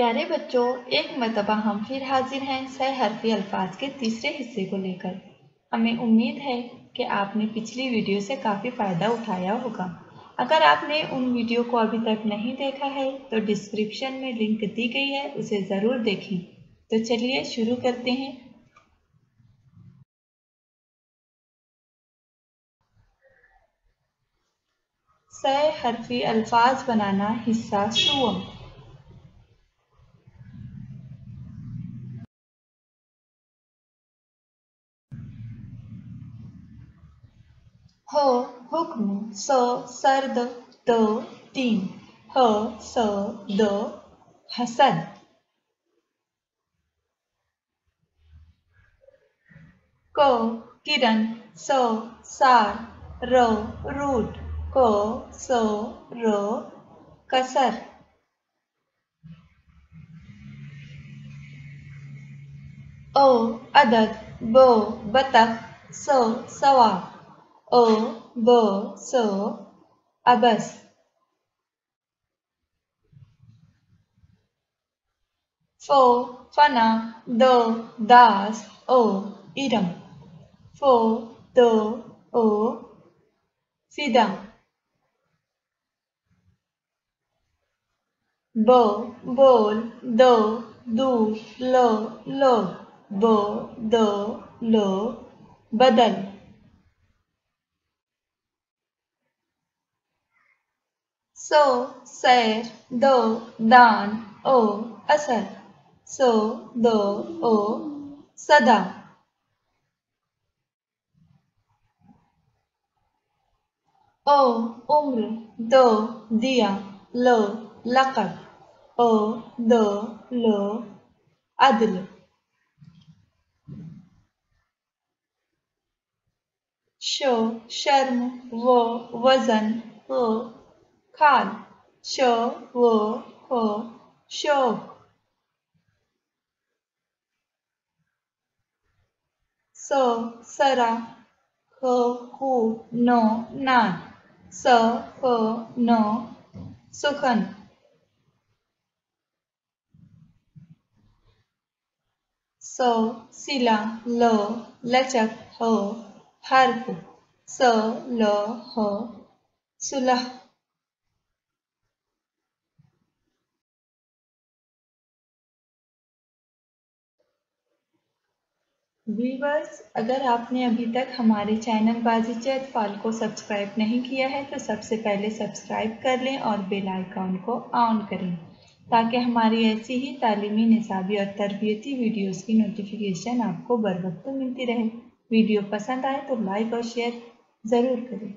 प्यारे बच्चों, एक मरतबा हम फिर हाजिर हैं सह हरफी अल्फाज के तीसरे हिस्से को लेकर। हमें उम्मीद है कि आपने पिछली वीडियो से काफ़ी फ़ायदा उठाया होगा। अगर आपने उन वीडियो को अभी तक नहीं देखा है तो डिस्क्रिप्शन में लिंक दी गई है, उसे ज़रूर देखें। तो चलिए शुरू करते हैं। सह हरफी अल्फाज बनाना हिस्सा सुवम। ह हुक्म, स सर्द, द तीन, ह स द हसद, क किरण, स सार, र रूट, क स र कसर, अ अदद, ब बतख, स सवा, अ ब स अबस, फ फना, द दास, ओ इरम, फ द ओ फिदा, ब बोल, द दूर, लो ब द लो बदल, सो सैर, द दान, ओ असर, सो द ओ सदा, ओ उम्र, द दिया, ल लक़ब, ओ द लो अदल, शो शर्म, वो वजन, हो खाल, शो वो हो शौक, सो सरा, ह हु नो नान, स ह नो सुखन, स सिला, ल लचक, ह हर्फ, स ल ह सुलह। व्यूअर्स, अगर आपने अभी तक हमारे चैनल बाज़-ए अत्फ़ाल को सब्सक्राइब नहीं किया है तो सबसे पहले सब्सक्राइब कर लें और बेल आइकॉन को ऑन करें ताकि हमारी ऐसी ही तालीमी, निसाबी और तरबियती वीडियोज़ की नोटिफिकेशन आपको बर वक्त मिलती रहे। वीडियो पसंद आए तो लाइक और शेयर ज़रूर करें।